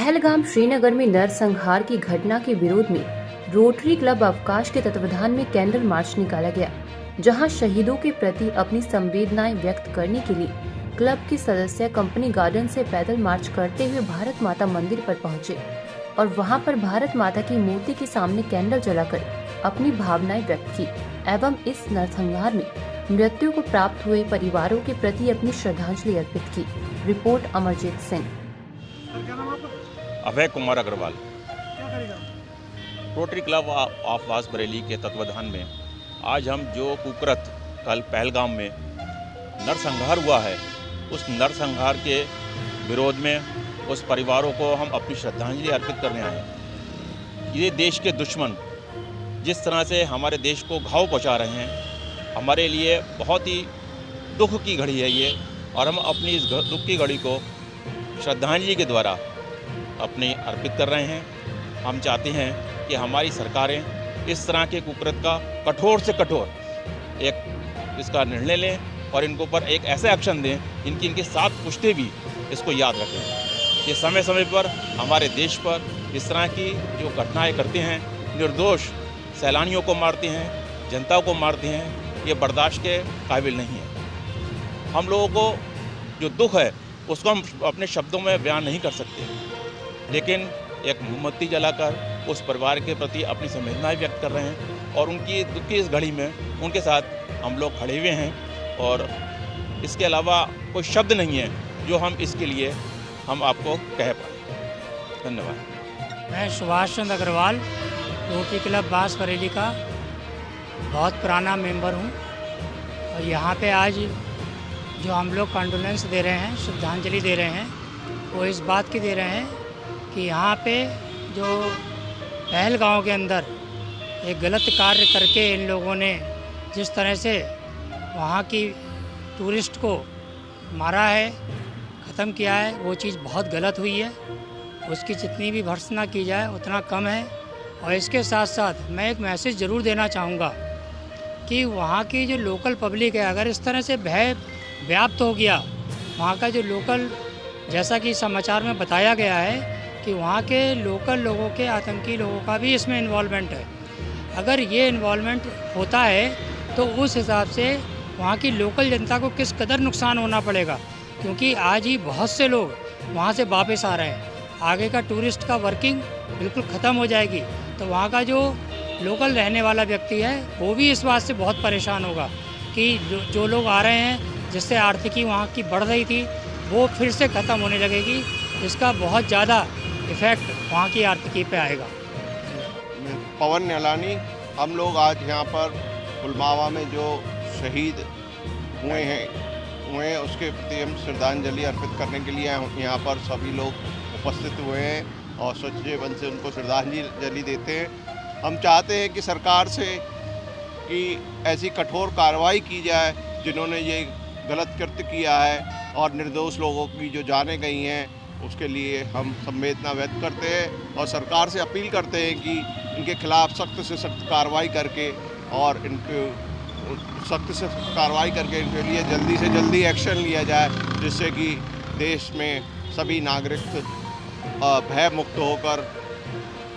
पहलगाम श्रीनगर में नरसंहार की घटना के विरोध में रोटरी क्लब अवकाश के तत्वाधान में कैंडल मार्च निकाला गया, जहां शहीदों के प्रति अपनी संवेदनाएं व्यक्त करने के लिए क्लब के सदस्य कंपनी गार्डन से पैदल मार्च करते हुए भारत माता मंदिर पर पहुंचे और वहां पर भारत माता की मूर्ति के सामने कैंडल जलाकर अपनी भावनाएं व्यक्त की एवं इस नरसंहार में मृत्यु को प्राप्त हुए परिवारों के प्रति अपनी श्रद्धांजलि अर्पित की। Report Amarjeet Singh. Abhay Kumar Agarwal. Rotary club of वास बरेली के तत्वाधान में आज हम जो कुकृत कल पहलगाम में नरसंहार हुआ है, उस नरसंहार के विरोध में उस परिवारों को हम अपनी श्रद्धांजलि अर्पित करने आए हैं। ये देश के दुश्मन जिस तरह से हमारे देश को घाव पहुंचा रहे हैं, हमारे लिए बहुत ही दुख की घड़ी है ये, और हम अपनी इस दुख की घड़ी को श्रद्धांजलि के द्वारा अपने अर्पित कर रहे हैं। हम चाहते हैं कि हमारी सरकारें इस तरह के कुकृत का कठोर से कठोर एक इसका निर्णय लें और इनके ऊपर एक ऐसा एक्शन दें इनकी 7 पुश्तें भी इसको याद रखें। ये समय समय पर हमारे देश पर इस तरह की जो घटनाएं करते हैं, निर्दोष सैलानियों को मारते हैं, जनता को मारते हैं, ये बर्दाश्त के काबिल नहीं है। हम लोगों को जो दुख है उसको हम अपने शब्दों में बयान नहीं कर सकते, लेकिन एक मोमबत्ती जलाकर उस परिवार के प्रति अपनी संवेदनाएं व्यक्त कर रहे हैं और उनकी दुख की इस घड़ी में उनके साथ हम लोग खड़े हुए हैं। और इसके अलावा कोई शब्द नहीं है जो हम इसके लिए हम आपको कह पाए। धन्यवाद। मैं सुभाष चंद्र अग्रवाल, रोटरी क्लब वास बरेली का बहुत पुराना मेंबर हूं और यहाँ पे आज जो हम लोग कंडोलेंस दे रहे हैं, श्रद्धांजलि दे रहे हैं, वो इस बात की दे रहे हैं कि यहाँ पे जो पहलगाम के अंदर एक गलत कार्य करके इन लोगों ने जिस तरह से वहाँ की टूरिस्ट को मारा है, ख़त्म किया है, वो चीज़ बहुत गलत हुई है। उसकी जितनी भी भर्त्सना की जाए उतना कम है। और इसके साथ साथ मैं एक मैसेज ज़रूर देना चाहूँगा कि वहाँ की जो लोकल पब्लिक है, अगर इस तरह से भय व्याप्त हो गया, वहाँ का जो लोकल, जैसा कि समाचार में बताया गया है कि वहाँ के लोकल लोगों के, आतंकी लोगों का भी इसमें इन्वॉल्वमेंट है। अगर ये इन्वॉल्वमेंट होता है तो उस हिसाब से वहाँ की लोकल जनता को किस कदर नुकसान होना पड़ेगा, क्योंकि आज ही बहुत से लोग वहाँ से वापस आ रहे हैं। आगे का टूरिस्ट का वर्किंग बिल्कुल ख़त्म हो जाएगी, तो वहाँ का जो लोकल रहने वाला व्यक्ति है वो भी इस बात से बहुत परेशान होगा कि जो लोग आ रहे हैं, जिससे आर्थिकी वहाँ की बढ़ रही थी, वो फिर से ख़त्म होने लगेगी। इसका बहुत ज़्यादा इफ़ेक्ट वहाँ की आर्थिकी पे आएगा। पवन न्यालानी। हम लोग आज यहाँ पर पुलवामा में जो शहीद हुए हैं उसके प्रति हम श्रद्धांजलि अर्पित करने के लिए यहाँ पर सभी लोग उपस्थित हुए हैं और सच्चे मन से उनको श्रद्धांजलि देते हैं। हम चाहते हैं कि सरकार से कि ऐसी कठोर कार्रवाई की जाए जिन्होंने ये गलत कृत्य किया है, और निर्दोष लोगों की जो जानें गई हैं उसके लिए हम संवेदना व्यक्त करते हैं और सरकार से अपील करते हैं कि इनके खिलाफ सख्त से सख्त कार्रवाई करके और इनके इनके लिए जल्दी से जल्दी एक्शन लिया जाए, जिससे कि देश में सभी नागरिक भय मुक्त होकर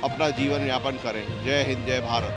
अपना जीवन यापन करें। जय हिंद, जय भारत।